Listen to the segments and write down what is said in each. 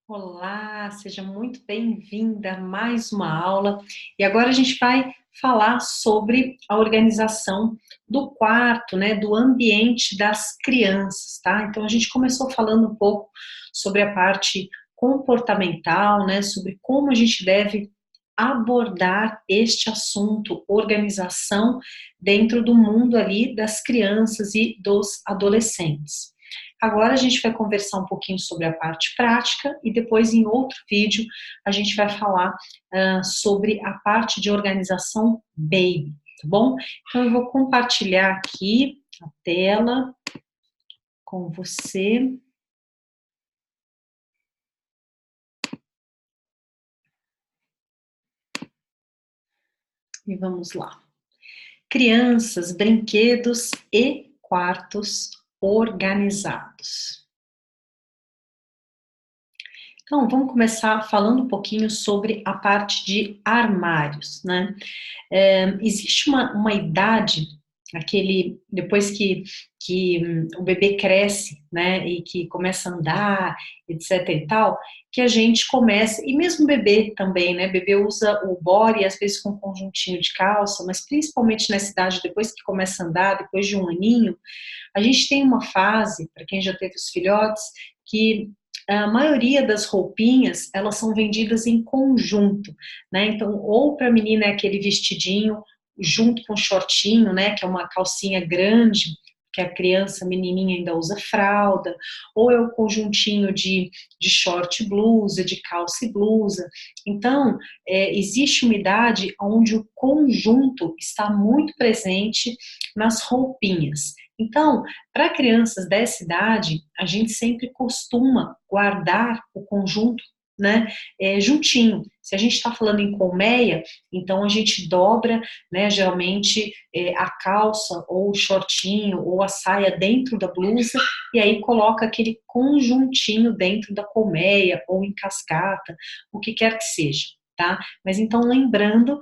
Olá, seja muito bem-vinda a mais uma aula. E agora a gente vai falar sobre a organização do quarto, né, do ambiente das crianças, tá? Então a gente começou falando um pouco sobre a parte comportamental, né, sobre como a gente deve abordar este assunto, organização dentro do mundo ali das crianças e dos adolescentes. Agora a gente vai conversar um pouquinho sobre a parte prática e depois em outro vídeo a gente vai falar sobre a parte de organização baby, tá bom? Então eu vou compartilhar aqui a tela com você. E vamos lá. Crianças, brinquedos e quartos organizados. Então, vamos começar falando um pouquinho sobre a parte de armários, né? Existe uma idade, depois que o bebê cresce, né, e que começa a andar, etc e tal, que a gente começa, e mesmo o bebê também, né, bebê usa o body, às vezes com um conjuntinho de calça, mas principalmente nessa idade, depois que começa a andar, depois de um aninho, a gente tem uma fase, para quem já teve os filhotes, que a maioria das roupinhas, elas são vendidas em conjunto, né, então, ou para a menina é aquele vestidinho, junto com shortinho, né, que é uma calcinha grande, que a criança, a menininha ainda usa fralda, ou é o conjuntinho de short e blusa, de calça e blusa. Então, existe uma idade onde o conjunto está muito presente nas roupinhas. Então, para crianças dessa idade, a gente sempre costuma guardar o conjunto, né, juntinho. Se a gente está falando em colmeia, então a gente dobra, né, geralmente a calça ou o shortinho ou a saia dentro da blusa e aí coloca aquele conjuntinho dentro da colmeia ou em cascata, o que quer que seja. Tá? Mas então, lembrando,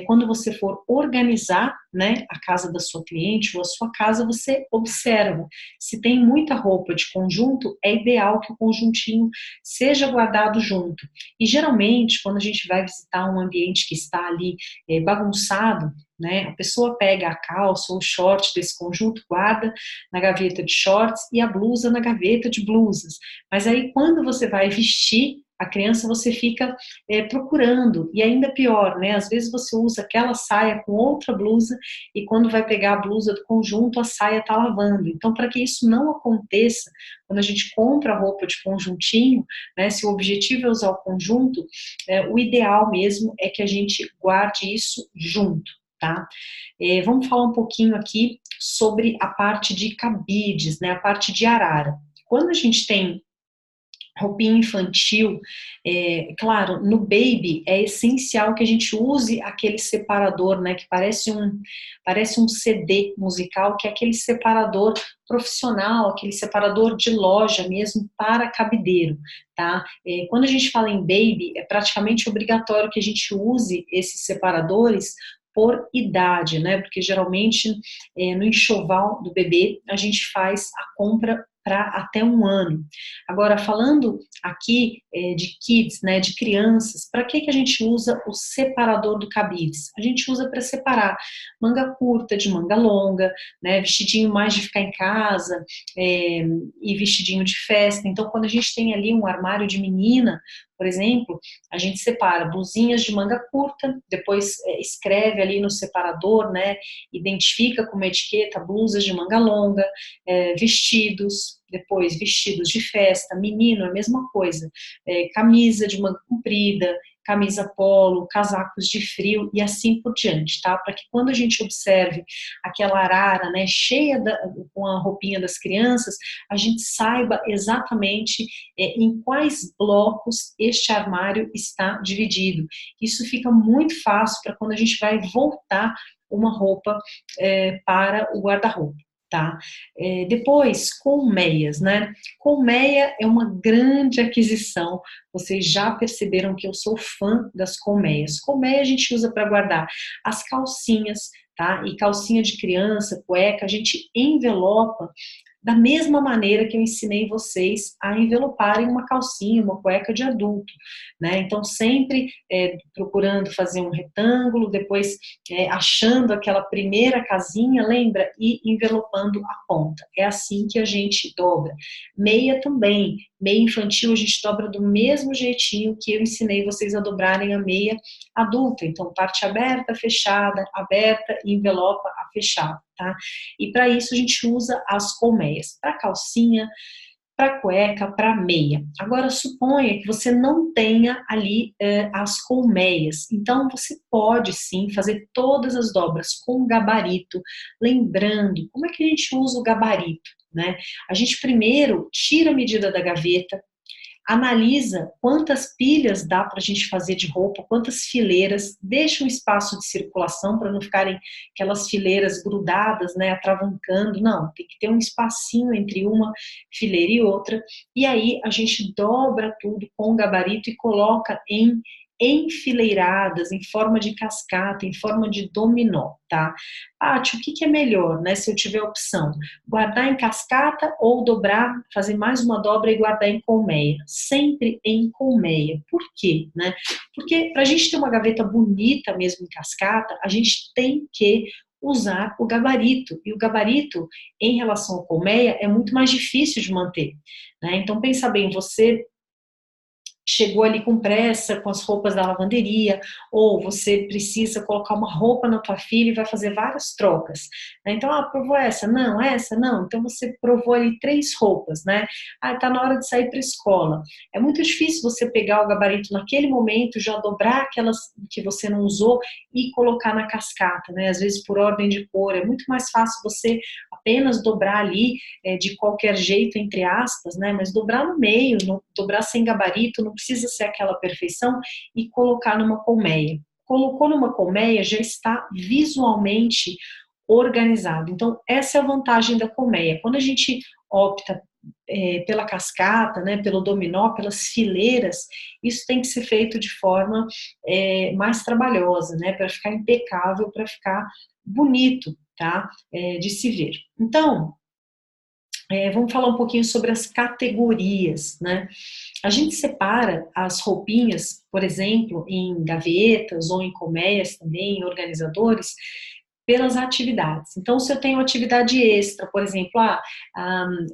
quando você for organizar, né, a casa da sua cliente ou a sua casa, você observa. Se tem muita roupa de conjunto, é ideal que o conjuntinho seja guardado junto. E geralmente, quando a gente vai visitar um ambiente que está ali bagunçado, né, a pessoa pega a calça ou o short desse conjunto, guarda na gaveta de shorts e a blusa na gaveta de blusas. Mas aí, quando você vai vestir a criança, você fica procurando, e ainda pior, né? Às vezes você usa aquela saia com outra blusa, e quando vai pegar a blusa do conjunto, a saia está lavando. Então, para que isso não aconteça, quando a gente compra roupa de conjuntinho, né? Se o objetivo é usar o conjunto, o ideal mesmo é que a gente guarde isso junto. Tá? Vamos falar um pouquinho aqui sobre a parte de cabides, né? A parte de arara. Quando a gente tem roupinha infantil, claro, no baby é essencial que a gente use aquele separador, né, que parece um CD musical, que é aquele separador profissional, aquele separador de loja mesmo para cabideiro, tá? Quando a gente fala em baby, é praticamente obrigatório que a gente use esses separadores por idade, né, porque geralmente no enxoval do bebê a gente faz a compra para até um ano. Agora, falando aqui de kids, né, de crianças, para que a gente usa o separador do cabide? A gente usa para separar manga curta de manga longa, né, vestidinho mais de ficar em casa, e vestidinho de festa. Então, quando a gente tem ali um armário de menina, por exemplo, a gente separa blusinhas de manga curta, depois escreve ali no separador, né, identifica com uma etiqueta blusas de manga longa, vestidos, depois vestidos de festa, menino, a mesma coisa, camisa de manga comprida, camisa polo, casacos de frio e assim por diante, tá? Para que quando a gente observe aquela arara, né, com a roupinha das crianças, a gente saiba exatamente em quais blocos este armário está dividido. Isso fica muito fácil para quando a gente vai voltar uma roupa para o guarda-roupa. Tá? Depois, colmeias, né? Colmeia é uma grande aquisição. Vocês já perceberam que eu sou fã das colmeias. Colmeia a gente usa para guardar as calcinhas, tá? E calcinha de criança, cueca, a gente envelopa da mesma maneira que eu ensinei vocês a enveloparem uma calcinha, uma cueca de adulto, né? Então, sempre procurando fazer um retângulo, depois achando aquela primeira casinha, lembra? E envelopando a ponta. É assim que a gente dobra. Meia também. Meia infantil a gente dobra do mesmo jeitinho que eu ensinei vocês a dobrarem a meia adulta. Então, parte aberta, aberta e envelopa a fechada, tá? E para isso a gente usa as colmeias. Para calcinha, para cueca, para meia. Agora, suponha que você não tenha ali as colmeias. Então, você pode sim fazer todas as dobras com gabarito. Lembrando, como é que a gente usa o gabarito, né? A gente primeiro tira a medida da gaveta, analisa quantas pilhas dá para a gente fazer de roupa, quantas fileiras, deixa um espaço de circulação para não ficarem aquelas fileiras grudadas, né, atravancando, não, tem que ter um espacinho entre uma fileira e outra, e aí a gente dobra tudo com o gabarito e coloca em enfileiradas, em forma de cascata, em forma de dominó, tá? Paty, o que que é melhor, né, se eu tiver opção? Guardar em cascata ou dobrar, fazer mais uma dobra e guardar em colmeia? Sempre em colmeia. Por quê, né? Porque para a gente ter uma gaveta bonita mesmo em cascata, a gente tem que usar o gabarito, e o gabarito em relação à colmeia é muito mais difícil de manter, né? Então pensa bem, você chegou ali com pressa, com as roupas da lavanderia, ou você precisa colocar uma roupa na tua filha e vai fazer várias trocas, né? Então, provou essa? Não, essa? Não. Então, você provou ali 3 roupas, né? Tá na hora de sair para a escola. É muito difícil você pegar o gabarito naquele momento, já dobrar aquelas que você não usou e colocar na cascata, né? Às vezes por ordem de cor. É muito mais fácil você apenas dobrar ali de qualquer jeito, entre aspas, né? Mas dobrar no meio, dobrar sem gabarito, não precisa ser aquela perfeição, e colocar numa colmeia. Colocou numa colmeia, já está visualmente organizado. Então, essa é a vantagem da colmeia. Quando a gente opta pela cascata, né, pelo dominó, pelas fileiras, isso tem que ser feito de forma mais trabalhosa, né, para ficar impecável, para ficar bonito, tá, de se ver. Então, vamos falar um pouquinho sobre as categorias, né? A gente separa as roupinhas, por exemplo, em gavetas ou em colmeias também, em organizadores, pelas atividades. Então, se eu tenho atividade extra, por exemplo,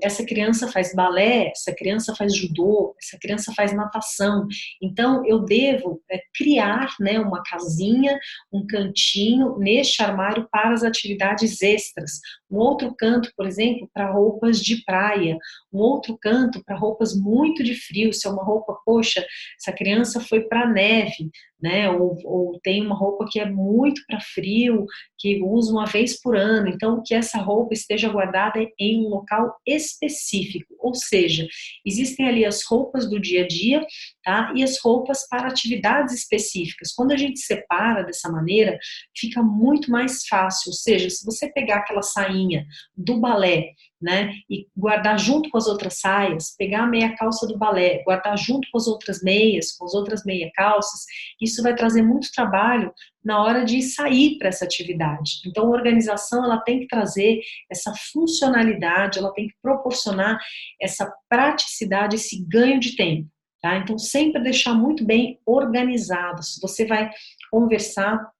essa criança faz balé, essa criança faz judô, essa criança faz natação, então eu devo criar, né, uma casinha, um cantinho neste armário para as atividades extras. Um outro canto, por exemplo, para roupas de praia, um outro canto para roupas muito de frio, se é uma roupa, poxa, essa criança foi para a neve, né, ou tem uma roupa que é muito para frio, que usa uma vez por ano, então que essa roupa esteja guardada em um local específico, ou seja, existem ali as roupas do dia a dia, tá, e as roupas para atividades específicas. Quando a gente separa dessa maneira, fica muito mais fácil, ou seja, se você pegar aquela sainha do balé, né, e guardar junto com as outras saias, pegar a meia calça do balé, guardar junto com as outras meias, com as outras meia calças, isso vai trazer muito trabalho na hora de sair para essa atividade. Então, a organização, ela tem que trazer essa funcionalidade, ela tem que proporcionar essa praticidade, esse ganho de tempo, tá? Então, sempre deixar muito bem organizado. Se você vai conversar,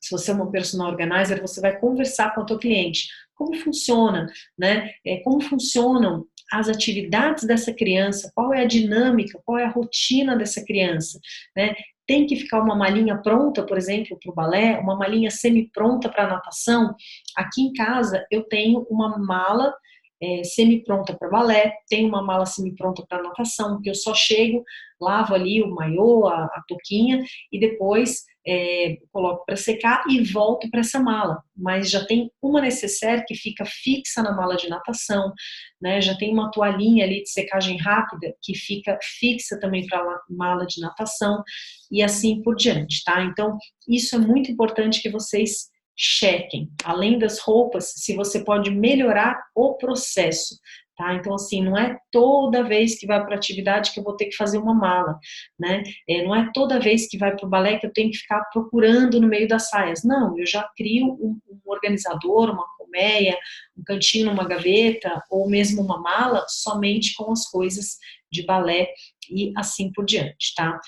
se você é uma personal organizer, você vai conversar com o teu cliente. Como funciona, né? Como funcionam as atividades dessa criança, qual é a dinâmica, qual é a rotina dessa criança, né? Tem que ficar uma malinha pronta, por exemplo, para o balé, uma malinha semi-pronta para a natação. Aqui em casa eu tenho uma mala semi-pronta para balé, tenho uma mala semi-pronta para natação, que eu só chego, lavo ali o maiô, a touquinha, e depois coloco para secar e volto para essa mala. Mas já tem uma necessaire que fica fixa na mala de natação, né? Já tem uma toalhinha ali de secagem rápida que fica fixa também para a mala de natação, e assim por diante, tá? Então, isso é muito importante que vocês chequem. Além das roupas, se você pode melhorar o processo, tá? Então, assim, não é toda vez que vai para atividade que eu vou ter que fazer uma mala, né? Não é toda vez que vai para o balé que eu tenho que ficar procurando no meio das saias. Não, eu já crio um organizador, uma colmeia, um cantinho numa gaveta, ou mesmo uma mala, somente com as coisas de balé e assim por diante, tá?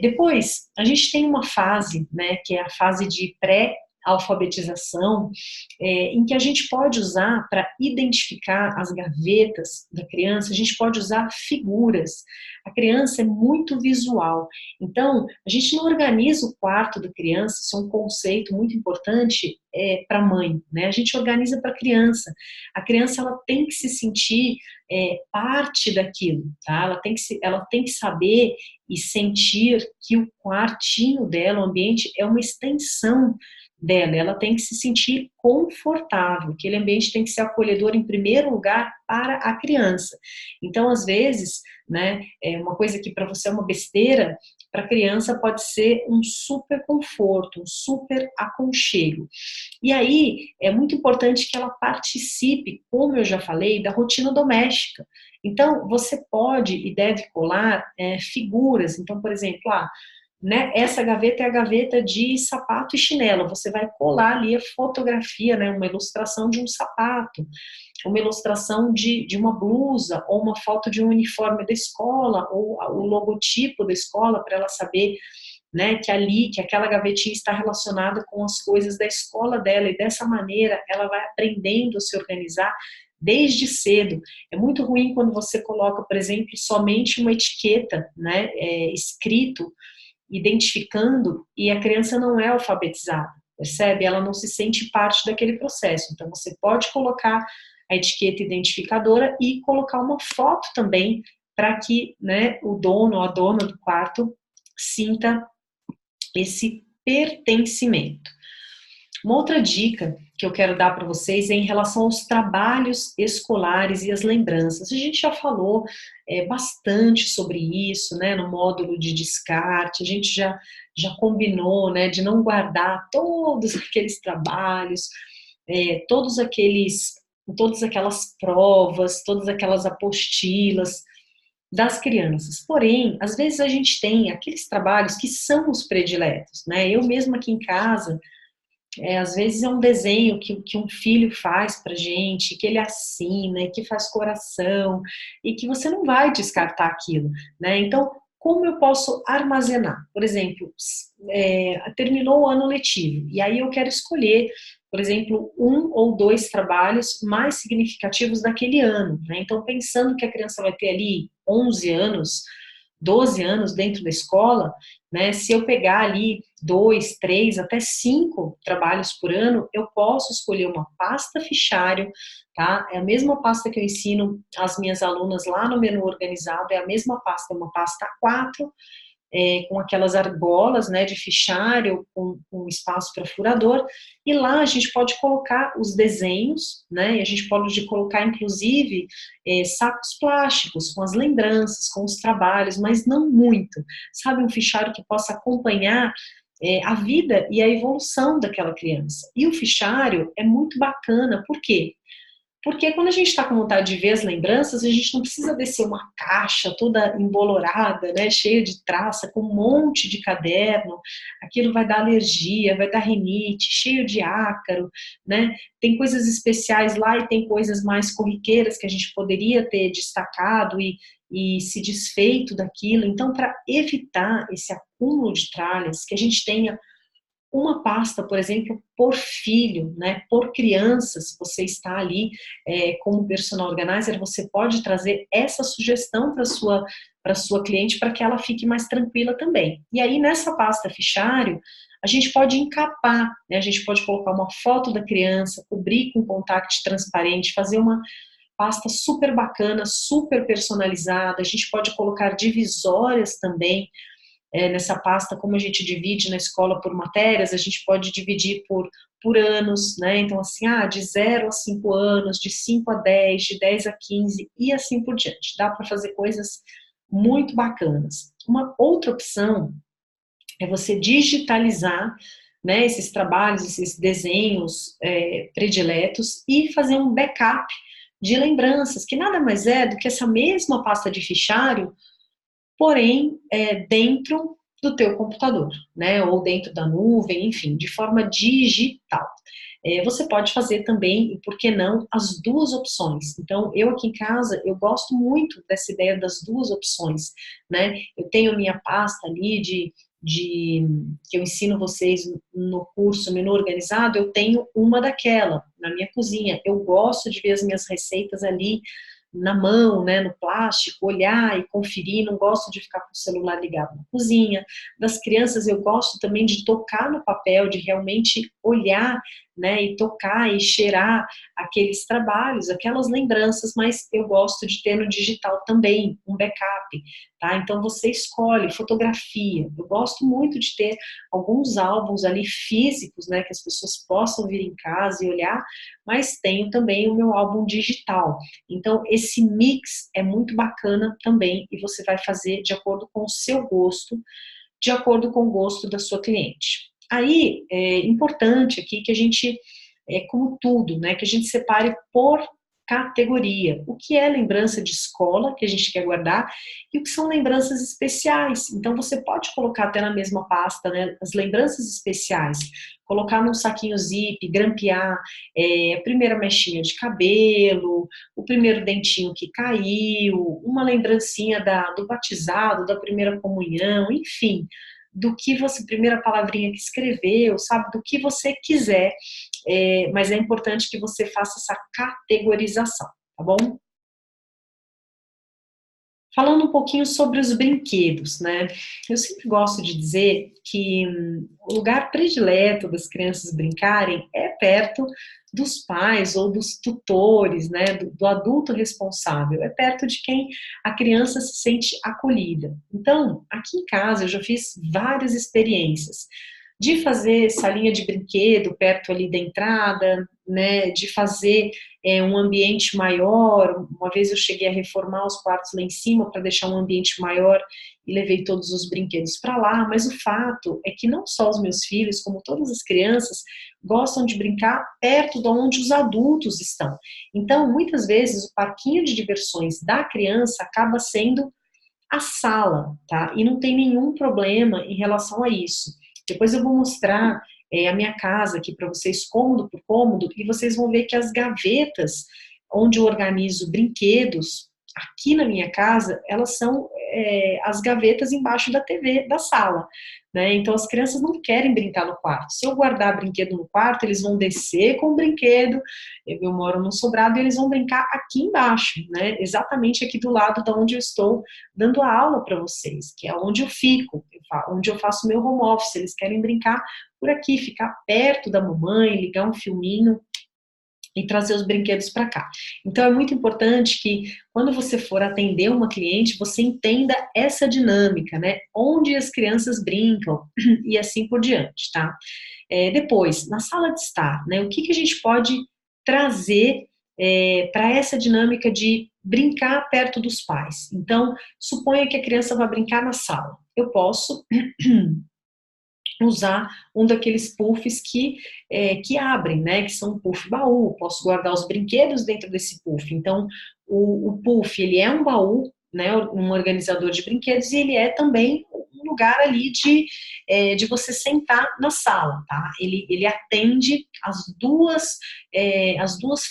Depois, a gente tem uma fase, né, que é a fase de pré-alfabetização, em que a gente pode usar para identificar as gavetas da criança, a gente pode usar figuras. A criança é muito visual, então a gente não organiza o quarto da criança, isso é um conceito muito importante para a mãe, né? A gente organiza para a criança. A criança ela tem que se sentir parte daquilo, tá? Ela tem que saber e sentir que o quartinho dela, o ambiente, é uma extensão dela, ela tem que se sentir confortável, aquele ambiente tem que ser acolhedor em primeiro lugar para a criança. Então, às vezes, né, uma coisa que para você é uma besteira, para a criança pode ser um super conforto, um super aconchego. E aí, é muito importante que ela participe, como eu já falei, da rotina doméstica. Então, você pode e deve colar figuras. Então, por exemplo, né, essa gaveta é a gaveta de sapato e chinelo. Você vai colar ali a fotografia, né, uma ilustração de um sapato, uma ilustração de uma blusa, ou uma foto de um uniforme da escola, ou o logotipo da escola, para ela saber, né, que aquela gavetinha está relacionada com as coisas da escola dela, e dessa maneira ela vai aprendendo a se organizar desde cedo. É muito ruim quando você coloca, por exemplo, somente uma etiqueta, né, escrito, identificando, e a criança não é alfabetizada, percebe? Ela não se sente parte daquele processo. Então, você pode colocar a etiqueta identificadora e colocar uma foto também, para que, né, o dono ou a dona do quarto sinta esse pertencimento. Uma outra dica que eu quero dar para vocês é em relação aos trabalhos escolares e as lembranças. A gente já falou bastante sobre isso, né, no módulo de descarte, a gente já combinou, né, de não guardar todos aqueles trabalhos, todas aquelas provas, todas aquelas apostilas das crianças. Porém, às vezes a gente tem aqueles trabalhos que são os prediletos, né? Eu mesma aqui em casa, às vezes é um desenho que um filho faz pra gente, que ele assina, e que faz coração, e que você não vai descartar aquilo, né? Então, como eu posso armazenar? Por exemplo, terminou o ano letivo, e aí eu quero escolher, por exemplo, um ou dois trabalhos mais significativos daquele ano, né? Então, pensando que a criança vai ter ali 11 anos, 12 anos dentro da escola, né? Se eu pegar ali 2, 3, até 5 trabalhos por ano, eu posso escolher uma pasta fichário, tá? É a mesma pasta que eu ensino as minhas alunas lá no menu organizado, é a mesma pasta, é uma pasta A4, com aquelas argolas, né, de fichário, com espaço para furador, e lá a gente pode colocar os desenhos, né, e a gente pode colocar, inclusive, sacos plásticos, com as lembranças, com os trabalhos, mas não muito, sabe, um fichário que possa acompanhar a vida e a evolução daquela criança. E o fichário é muito bacana, por quê? Porque quando a gente está com vontade de ver as lembranças, a gente não precisa descer uma caixa toda embolorada, né, cheia de traça, com um monte de caderno, aquilo vai dar alergia, vai dar rinite, cheio de ácaro, né, tem coisas especiais lá e tem coisas mais corriqueiras que a gente poderia ter destacado e se desfeito daquilo. Então, para evitar esse acúmulo de tralhas, que a gente tenha uma pasta, por exemplo, por filho, né, por criança. Se você está ali como personal organizer, você pode trazer essa sugestão para sua cliente, para que ela fique mais tranquila também. E aí, nessa pasta fichário, a gente pode encapar, né, a gente pode colocar uma foto da criança, cobrir com contact transparente, fazer uma pasta super bacana, super personalizada. A gente pode colocar divisórias também, nessa pasta, como a gente divide na escola por matérias, a gente pode dividir por anos, né? Então, assim, de 0 a 5 anos, de 5 a 10, de 10 a 15 e assim por diante. Dá para fazer coisas muito bacanas. Uma outra opção é você digitalizar, né, esses trabalhos, esses desenhos prediletos, e fazer um backup de lembranças, que nada mais é do que essa mesma pasta de fichário, porém, dentro do teu computador, né, ou dentro da nuvem, enfim, de forma digital. você pode fazer também, e por que não, as duas opções. Então, eu aqui em casa, eu gosto muito dessa ideia das duas opções, né? Eu tenho minha pasta ali que eu ensino vocês no curso Menu Organizado, eu tenho uma daquela na minha cozinha. Eu gosto de ver as minhas receitas ali na mão, né, no plástico, olhar e conferir, não gosto de ficar com o celular ligado na cozinha. Das crianças eu gosto também de tocar no papel, de realmente olhar, né, e tocar e cheirar aqueles trabalhos, aquelas lembranças, mas eu gosto de ter no digital também, um backup, tá? Então você escolhe fotografia. Eu gosto muito de ter alguns álbuns ali físicos, né, que as pessoas possam vir em casa e olhar, mas tenho também o meu álbum digital. Então, esse mix é muito bacana também e você vai fazer de acordo com o seu gosto, de acordo com o gosto da sua cliente. Aí, é importante aqui que a gente, como tudo, né, que a gente separe por categoria. O que é lembrança de escola, que a gente quer guardar, e o que são lembranças especiais. Então, você pode colocar até na mesma pasta, né, as lembranças especiais, colocar num saquinho zip, grampear a primeira mechinha de cabelo, o primeiro dentinho que caiu, uma lembrancinha do batizado, da primeira comunhão, enfim, do que você, primeira palavrinha que escreveu, sabe, do que você quiser, mas é importante que você faça essa categorização, tá bom? Falando um pouquinho sobre os brinquedos, né? Eu sempre gosto de dizer que o lugar predileto das crianças brincarem é perto dos pais ou dos tutores, né? Do adulto responsável, é perto de quem a criança se sente acolhida. Então, aqui em casa eu já fiz várias experiências de fazer salinha de brinquedo perto ali da entrada, né? De fazer um ambiente maior. Uma vez eu cheguei a reformar os quartos lá em cima para deixar um ambiente maior e levei todos os brinquedos para lá, mas o fato é que não só os meus filhos, como todas as crianças, gostam de brincar perto de onde os adultos estão. Então, muitas vezes, o parquinho de diversões da criança acaba sendo a sala, tá? E não tem nenhum problema em relação a isso. Depois eu vou mostrar a minha casa aqui para vocês, cômodo por cômodo, e vocês vão ver que as gavetas onde eu organizo brinquedos, aqui na minha casa, elas são as gavetas embaixo da TV da sala, né? Então as crianças não querem brincar no quarto. Se eu guardar brinquedo no quarto, eles vão descer com o brinquedo, eu moro num sobrado, e eles vão brincar aqui embaixo, né? Exatamente aqui do lado de onde eu estou dando a aula para vocês, que é onde eu fico, onde eu faço meu home office. Eles querem brincar por aqui, ficar perto da mamãe, ligar um filminho e trazer os brinquedos para cá. Então é muito importante que quando você for atender uma cliente, você entenda essa dinâmica, né? Onde as crianças brincam e assim por diante, tá? Depois, na sala de estar, né? O que a gente pode trazer para essa dinâmica de brincar perto dos pais? Então, suponha que a criança vai brincar na sala. Eu posso usar um daqueles puffs que abrem, né, que são um puff baú. Posso guardar os brinquedos dentro desse puff. Então, o puff, ele é um baú, né, um organizador de brinquedos, e ele é também um lugar ali de você sentar na sala, tá? Ele atende as duas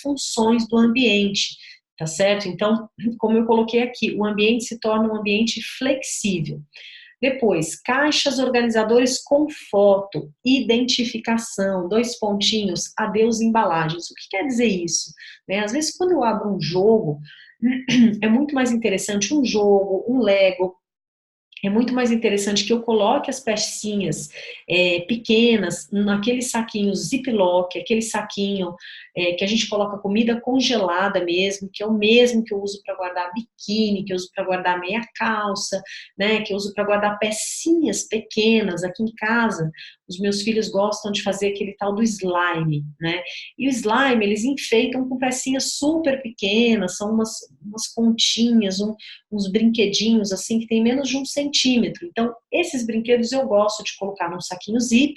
funções do ambiente, tá certo? Então, como eu coloquei aqui, o ambiente se torna um ambiente flexível. Depois, caixas organizadores com foto, identificação, dois pontinhos, adeus embalagens. O que quer dizer isso? Né? Às vezes, quando eu abro um jogo, é muito mais interessante um jogo, um Lego, é muito mais interessante que eu coloque as pecinhas pequenas naquele saquinho Ziploc, aquele saquinho que a gente coloca comida congelada mesmo, que é o mesmo que eu uso para guardar biquíni, que eu uso para guardar meia calça, né, que eu uso para guardar pecinhas pequenas. Aqui em casa, os meus filhos gostam de fazer aquele tal do slime, né, e o slime eles enfeitam com pecinhas super pequenas, são umas continhas, uns brinquedinhos assim, que tem menos de 1 centímetro centímetro. Então, esses brinquedos eu gosto de colocar num saquinho zip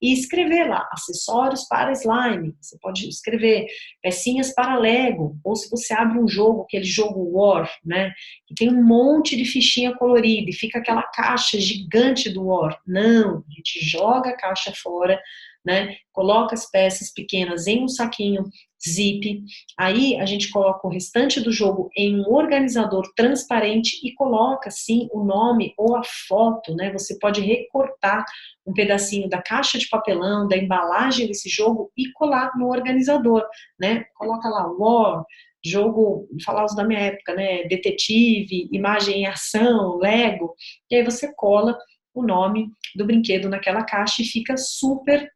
e escrever lá, acessórios para slime. Você pode escrever pecinhas para Lego, ou se você abre um jogo, aquele jogo War, né, que tem um monte de fichinha colorida e fica aquela caixa gigante do War. Não, a gente joga a caixa fora, né, coloca as peças pequenas em um saquinho zip, aí a gente coloca o restante do jogo em um organizador transparente e coloca, sim, o nome ou a foto, né, você pode recortar um pedacinho da caixa de papelão, da embalagem desse jogo e colar no organizador, né, coloca lá War, jogo, falar os da minha época, né, detetive, imagem e ação, Lego, e aí você cola o nome do brinquedo naquela caixa e fica super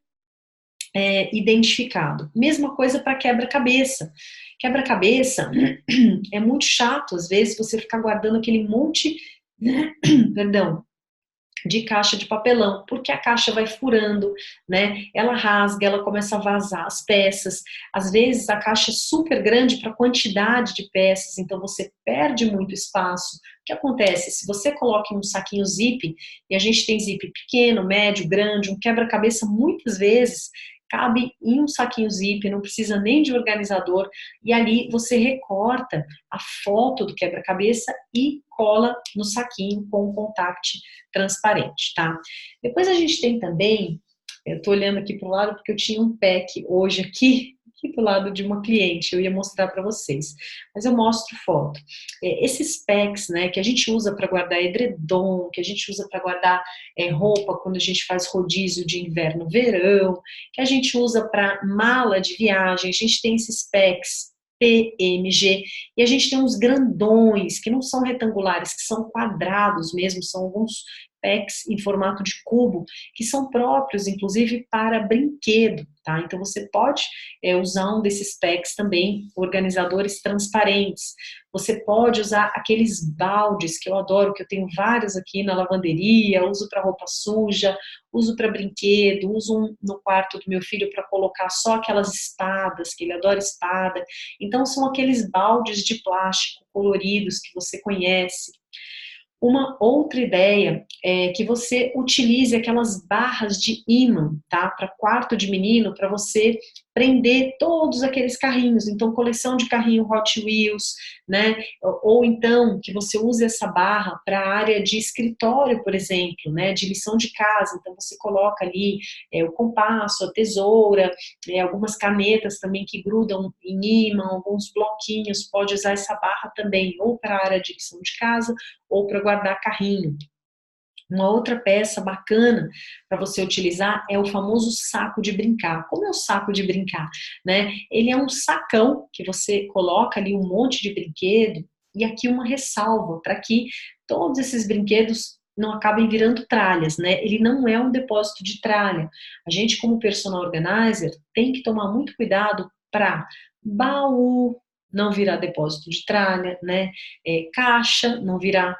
identificado. Mesma coisa para quebra-cabeça. Quebra-cabeça é muito chato, às vezes, você ficar guardando aquele monte, perdão, de caixa de papelão, porque a caixa vai furando, né? Ela rasga, ela começa a vazar as peças. Às vezes a caixa é super grande para a quantidade de peças, então você perde muito espaço. O que acontece? Se você coloca em um saquinho zip, e a gente tem zip pequeno, médio, grande, um quebra-cabeça, muitas vezes cabe em um saquinho zip, não precisa nem de organizador, e ali você recorta a foto do quebra-cabeça e cola no saquinho com um contact transparente, tá? Depois a gente tem também, eu tô olhando aqui pro lado porque eu tinha um pack hoje aqui do lado de uma cliente, eu ia mostrar para vocês, mas eu mostro foto. Esses packs, né, que a gente usa para guardar edredom, que a gente usa para guardar roupa quando a gente faz rodízio de inverno, verão, que a gente usa para mala de viagem, a gente tem esses packs PMG, e a gente tem uns grandões, que não são retangulares, que são quadrados mesmo, são alguns packs em formato de cubo, que são próprios, inclusive, para brinquedo, tá? Então, você pode usar um desses packs também, organizadores transparentes. Você pode usar aqueles baldes, que eu adoro, que eu tenho vários aqui na lavanderia, uso para roupa suja, uso para brinquedo, uso um no quarto do meu filho para colocar só aquelas espadas, que ele adora espada. Então, são aqueles baldes de plástico coloridos que você conhece. Uma outra ideia é que você utilize aquelas barras de ímã, tá? Para quarto de menino, para você prender todos aqueles carrinhos. Então, coleção de carrinho Hot Wheels, né? Ou então, que você use essa barra para a área de escritório, por exemplo, né? De lição de casa. Então, você coloca ali o compasso, a tesoura, algumas canetas também que grudam em ímã, alguns bloquinhos, pode usar essa barra também, ou para a área de lição de casa, ou para guardar carrinho. Uma outra peça bacana para você utilizar é o famoso saco de brincar. Como é o saco de brincar, né? Ele é um sacão que você coloca ali um monte de brinquedo e aqui uma ressalva para que todos esses brinquedos não acabem virando tralhas, né? Ele não é um depósito de tralha. A gente, como personal organizer, tem que tomar muito cuidado para baú não virar depósito de tralha, né? Caixa não virar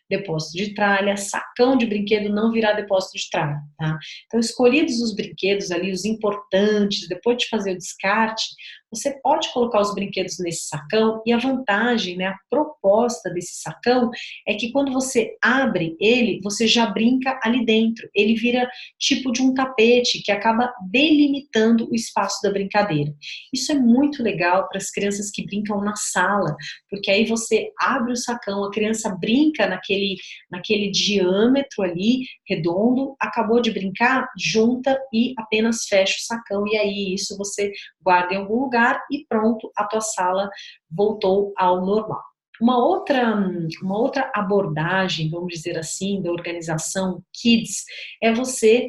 depósito de tralha, sacão de brinquedo não virar depósito de tralha, tá? Então, escolhidos os brinquedos ali, os importantes, depois de fazer o descarte, você pode colocar os brinquedos nesse sacão e a vantagem, né, a proposta desse sacão é que quando você abre ele, você já brinca ali dentro. Ele vira tipo de um tapete que acaba delimitando o espaço da brincadeira. Isso é muito legal para as crianças que brincam na sala, porque aí você abre o sacão, a criança brinca naquele diâmetro ali, redondo, acabou de brincar, junta e apenas fecha o sacão, e aí isso você guarda em algum lugar e pronto, a tua sala voltou ao normal. Uma outra abordagem, vamos dizer assim, da organização Kids, é você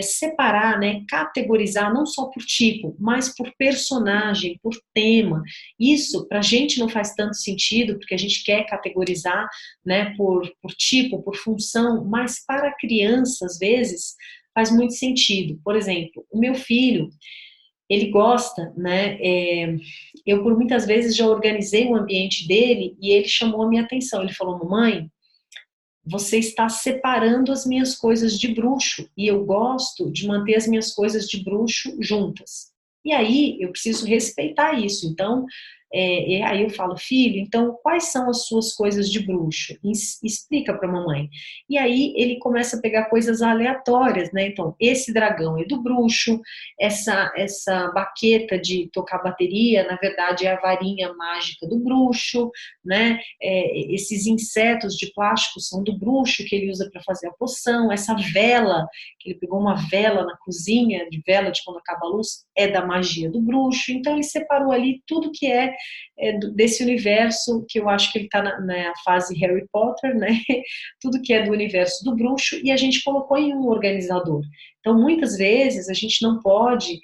separar, né, categorizar, não só por tipo, mas por personagem, por tema. Isso, para a gente, não faz tanto sentido, porque a gente quer categorizar, né, por tipo, por função, mas para a criança, às vezes, faz muito sentido. Por exemplo, o meu filho, ele gosta, né? Eu por muitas vezes já organizei o ambiente dele e ele chamou a minha atenção. Ele falou: mamãe, você está separando as minhas coisas de bruxo e eu gosto de manter as minhas coisas de bruxo juntas. E aí eu preciso respeitar isso. Então, E aí eu falo, filho, então quais são as suas coisas de bruxo? Explica para a mamãe. E aí ele começa a pegar coisas aleatórias, né? Então, esse dragão é do bruxo, essa baqueta de tocar bateria, na verdade, é a varinha mágica do bruxo, né? Esses insetos de plástico são do bruxo que ele usa para fazer a poção, essa vela, que ele pegou uma vela na cozinha, de vela de quando acaba a luz, é da magia do bruxo. Então ele separou ali tudo que desse universo, que eu acho que ele está na fase Harry Potter, né? Tudo que é do universo do bruxo, e a gente colocou em um organizador. Então, muitas vezes, a gente não pode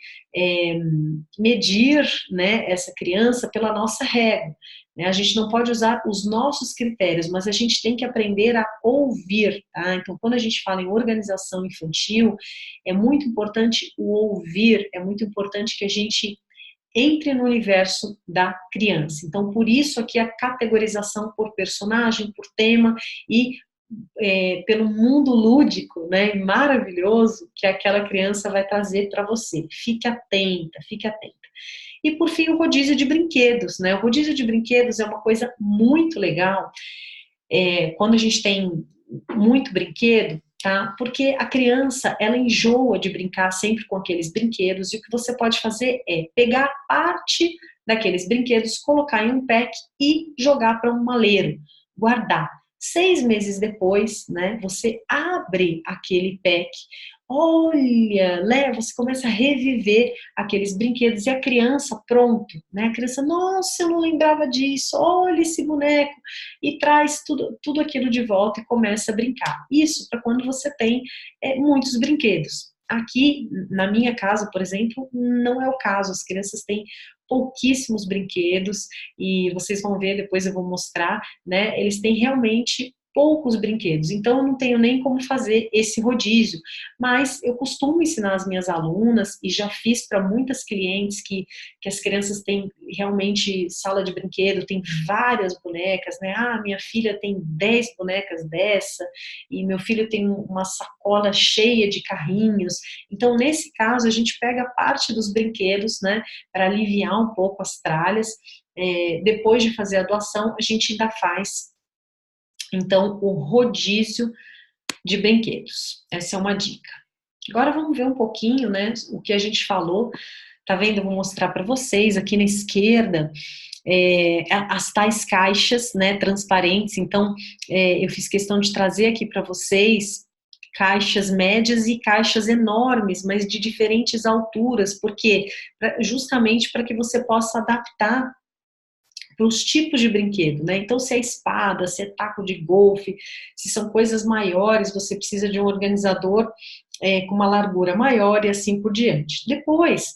medir, né, essa criança pela nossa régua, né? A gente não pode usar os nossos critérios, mas a gente tem que aprender a ouvir, tá? Então, quando a gente fala em organização infantil, é muito importante o ouvir, é muito importante que a gente entre no universo da criança. Então, por isso aqui a categorização por personagem, por tema e pelo mundo lúdico, né, maravilhoso que aquela criança vai trazer para você. Fique atenta, fique atenta. E por fim, o rodízio de brinquedos, né? O rodízio de brinquedos é uma coisa muito legal, quando a gente tem muito brinquedo, tá? Porque a criança, ela enjoa de brincar sempre com aqueles brinquedos, e o que você pode fazer é pegar parte daqueles brinquedos, colocar em um pack e jogar para um maleiro, guardar. 6 meses depois, né, você abre aquele pack, olha, leva, você começa a reviver aqueles brinquedos, e a criança, pronto, né, a criança, nossa, eu não lembrava disso, olha esse boneco, e traz tudo aquilo de volta e começa a brincar. Isso para quando você tem muitos brinquedos. Aqui, na minha casa, por exemplo, não é o caso, as crianças têm pouquíssimos brinquedos, e vocês vão ver, depois eu vou mostrar, né, eles têm realmente poucos brinquedos, então eu não tenho nem como fazer esse rodízio, mas eu costumo ensinar as minhas alunas, e já fiz para muitas clientes que as crianças têm realmente sala de brinquedo, tem várias bonecas, né, minha filha tem 10 bonecas dessa, e meu filho tem uma sacola cheia de carrinhos, então nesse caso a gente pega parte dos brinquedos, né, para aliviar um pouco as tralhas, depois de fazer a doação, a gente ainda faz então o rodízio de brinquedos. Essa é uma dica. Agora vamos ver um pouquinho, né, o que a gente falou. Tá vendo? Eu vou mostrar para vocês aqui na esquerda as tais caixas, né, transparentes. Então, eu fiz questão de trazer aqui para vocês caixas médias e caixas enormes, mas de diferentes alturas, porque justamente para que você possa adaptar para os tipos de brinquedo, né? Então, se é espada, se é taco de golfe, se são coisas maiores, você precisa de um organizador com uma largura maior e assim por diante. Depois,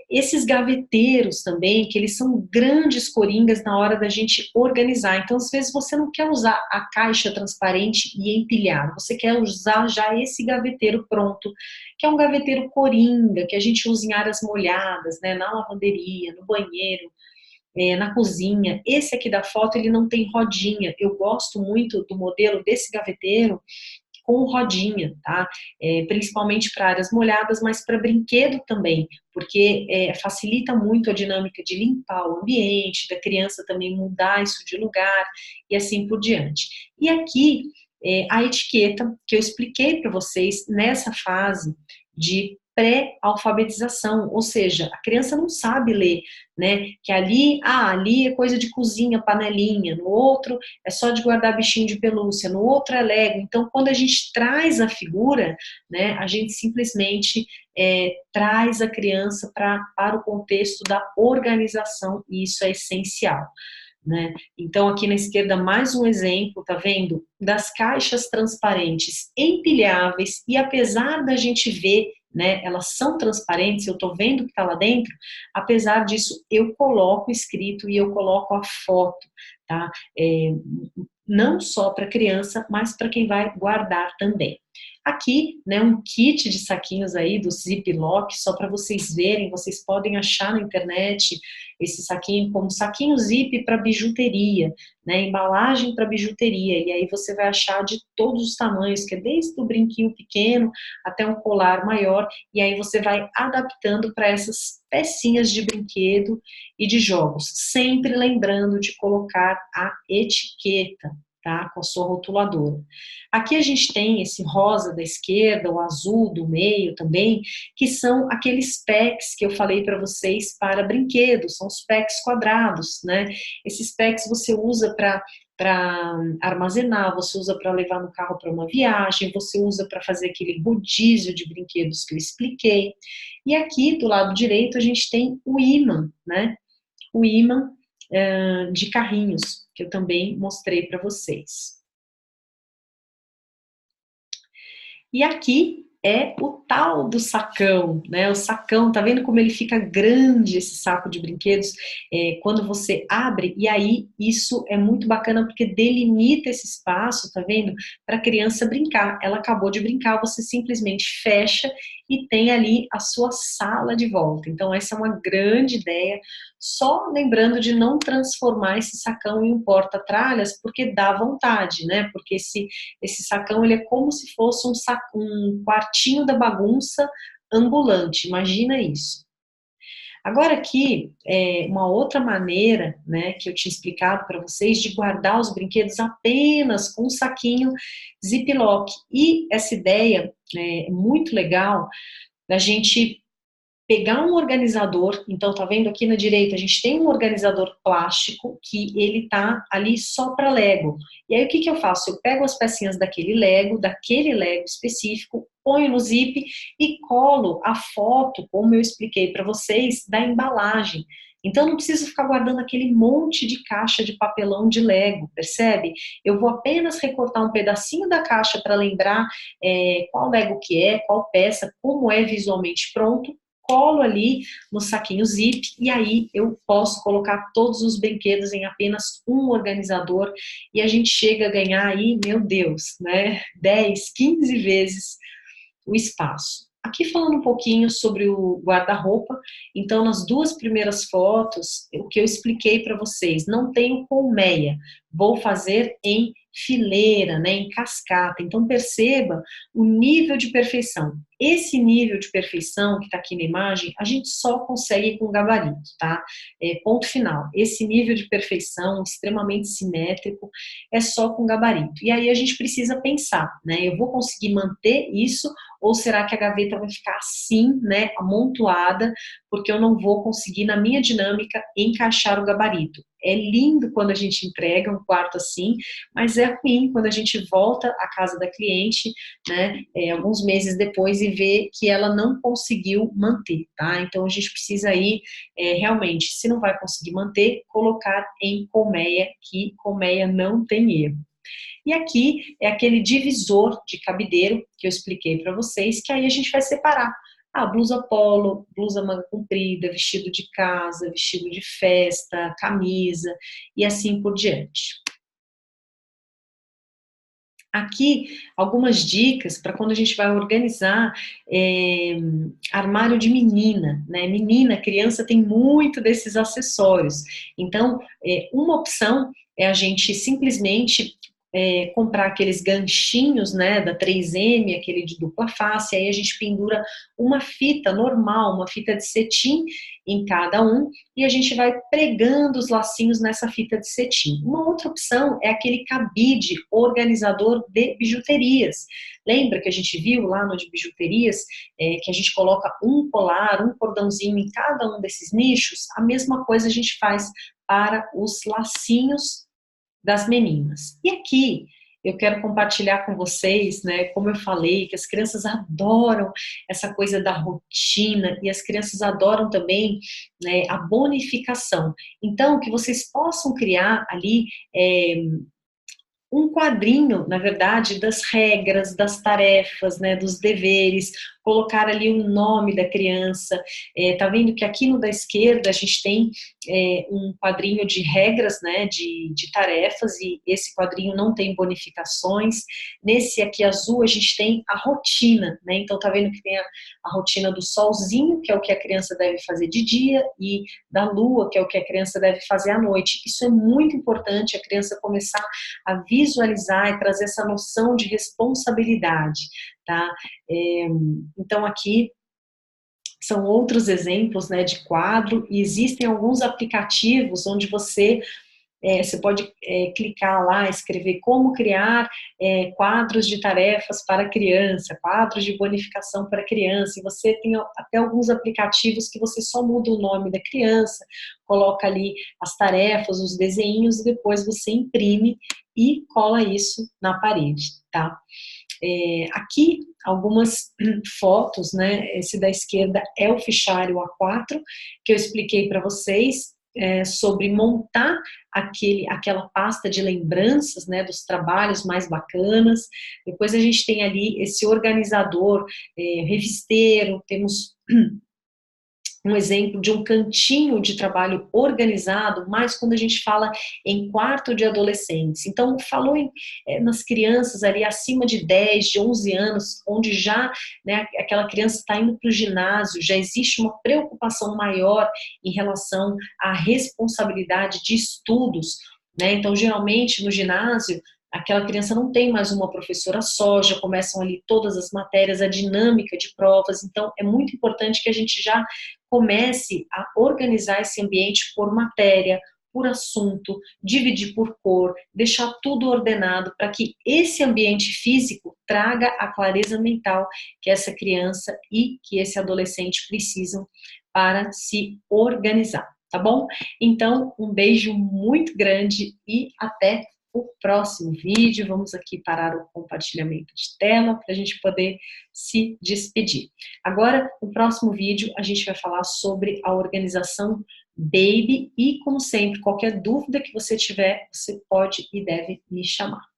esses gaveteiros também, que eles são grandes coringas na hora da gente organizar. Então, às vezes, você não quer usar a caixa transparente e empilhar, você quer usar já esse gaveteiro pronto, que é um gaveteiro coringa, que a gente usa em áreas molhadas, né, na lavanderia, no banheiro, na cozinha. Esse aqui da foto, ele não tem rodinha. Eu gosto muito do modelo desse gaveteiro com rodinha, tá? Principalmente para áreas molhadas, mas para brinquedo também, porque facilita muito a dinâmica de limpar o ambiente, da criança também mudar isso de lugar e assim por diante. E aqui a etiqueta que eu expliquei para vocês nessa fase de pré-alfabetização, ou seja, a criança não sabe ler, né, que ali é coisa de cozinha, panelinha, no outro é só de guardar bichinho de pelúcia, no outro é Lego. Então, quando a gente traz a figura, né, a gente simplesmente traz a criança para o contexto da organização, e isso é essencial, né? Então, aqui na esquerda, mais um exemplo, tá vendo? Das caixas transparentes empilháveis, e apesar da gente ver, né, elas são transparentes, eu tô vendo o que tá lá dentro, apesar disso, eu coloco escrito e eu coloco a foto, tá? Não só para criança, mas para quem vai guardar também. Aqui, né, um kit de saquinhos aí do Ziploc, só para vocês verem, vocês podem achar na internet esse saquinho como saquinho zip para bijuteria, né, embalagem para bijuteria, e aí você vai achar de todos os tamanhos, que é desde o brinquinho pequeno até um colar maior, e aí você vai adaptando para essas pecinhas de brinquedo e de jogos, sempre lembrando de colocar a etiqueta, tá, com a sua rotuladora. Aqui a gente tem esse rosa da esquerda, o azul do meio também, que são aqueles packs que eu falei para vocês para brinquedos, são os packs quadrados, né? Esses packs você usa para armazenar, você usa para levar no carro para uma viagem, você usa para fazer aquele rodízio de brinquedos que eu expliquei. E aqui do lado direito a gente tem o ímã, né? O ímã de carrinhos, que eu também mostrei para vocês. E aqui é o tal do sacão, né? O sacão, tá vendo como ele fica grande, esse saco de brinquedos, quando você abre, e aí isso é muito bacana porque delimita esse espaço, tá vendo? Para a criança brincar. Ela acabou de brincar, você simplesmente fecha e tem ali a sua sala de volta. Então essa é uma grande ideia, só lembrando de não transformar esse sacão em um porta-tralhas, porque dá vontade, né? Porque esse sacão, ele é como se fosse um quartinho da bagunça ambulante, imagina isso. Agora aqui, uma outra maneira, né, que eu tinha explicado para vocês, de guardar os brinquedos apenas com um saquinho Ziploc. E essa ideia é muito legal da gente pegar um organizador, então tá vendo aqui na direita, a gente tem um organizador plástico que ele tá ali só para Lego. E aí o que que eu faço? Eu pego as pecinhas daquele Lego específico, ponho no zip e colo a foto, como eu expliquei para vocês, da embalagem. Então não preciso ficar guardando aquele monte de caixa de papelão de Lego, percebe? Eu vou apenas recortar um pedacinho da caixa para lembrar qual Lego que é, qual peça, como é visualmente pronto, colo ali no saquinho zip e aí eu posso colocar todos os brinquedos em apenas um organizador e a gente chega a ganhar aí, meu Deus, né, 10, 15 vezes o espaço. Aqui falando um pouquinho sobre o guarda-roupa, então nas duas primeiras fotos, o que eu expliquei para vocês, não tenho colmeia, vou fazer em fileira, né, em cascata, então perceba o nível de perfeição. Esse nível de perfeição que está aqui na imagem, a gente só consegue com gabarito, tá? Ponto final. Esse nível de perfeição extremamente simétrico é só com gabarito. E aí a gente precisa pensar, né? Eu vou conseguir manter isso ou será que a gaveta vai ficar assim, né, amontoada, porque eu não vou conseguir, na minha dinâmica, encaixar o gabarito. É lindo quando a gente entrega um quarto assim, mas é ruim quando a gente volta à casa da cliente, né, alguns meses depois e vê que ela não conseguiu manter, tá? Então a gente precisa aí, realmente, se não vai conseguir manter, colocar em colmeia, que colmeia não tem erro. E aqui é aquele divisor de cabideiro que eu expliquei para vocês, que aí a gente vai separar. Blusa polo, blusa manga comprida, vestido de casa, vestido de festa, camisa e assim por diante. Aqui, algumas dicas para quando a gente vai organizar armário de menina, né? Menina, criança tem muito desses acessórios. Então, uma opção é a gente simplesmente comprar aqueles ganchinhos, né, da 3M, aquele de dupla face, aí a gente pendura uma fita normal, uma fita de cetim em cada um, e a gente vai pregando os lacinhos nessa fita de cetim. Uma outra opção é aquele cabide organizador de bijuterias. Lembra que a gente viu lá no de bijuterias, que a gente coloca um colar, um cordãozinho em cada um desses nichos? A mesma coisa a gente faz para os lacinhos das meninas. E aqui eu quero compartilhar com vocês, né, como eu falei, que as crianças adoram essa coisa da rotina e as crianças adoram também, né, a bonificação. Então, que vocês possam criar ali um quadrinho, na verdade, das regras, das tarefas, né, dos deveres, colocar ali o nome da criança. Tá vendo que aqui no da esquerda a gente tem um quadrinho de regras, né, de tarefas, e esse quadrinho não tem bonificações. Nesse aqui azul a gente tem a rotina, né, então tá vendo que tem a rotina do solzinho, que é o que a criança deve fazer de dia, e da lua, que é o que a criança deve fazer à noite. Isso é muito importante, a criança começar a visualizar e trazer essa noção de responsabilidade, tá? Então aqui são outros exemplos, né, de quadro, e existem alguns aplicativos onde você pode clicar lá, escrever como criar quadros de tarefas para criança, quadros de bonificação para criança, e você tem até alguns aplicativos que você só muda o nome da criança, coloca ali as tarefas, os desenhos, e depois você imprime e cola isso na parede, tá? Aqui, algumas fotos, né? Esse da esquerda é o fichário A4, que eu expliquei para vocês, sobre montar aquela pasta de lembranças, né, dos trabalhos mais bacanas. Depois a gente tem ali esse organizador, revisteiro, temos um exemplo de um cantinho de trabalho organizado, mas quando a gente fala em quarto de adolescentes. Então, falou nas crianças ali acima de 10, de 11 anos, onde já, né, aquela criança está indo para o ginásio, já existe uma preocupação maior em relação à responsabilidade de estudos, né? Então, geralmente, no ginásio, aquela criança não tem mais uma professora só, já começam ali todas as matérias, a dinâmica de provas, então é muito importante que a gente já comece a organizar esse ambiente por matéria, por assunto, dividir por cor, deixar tudo ordenado para que esse ambiente físico traga a clareza mental que essa criança e que esse adolescente precisam para se organizar, tá bom? Então, um beijo muito grande e até o próximo vídeo. Vamos aqui parar o compartilhamento de tela para a gente poder se despedir. Agora, no próximo vídeo, a gente vai falar sobre a organização Baby e, como sempre, qualquer dúvida que você tiver, você pode e deve me chamar.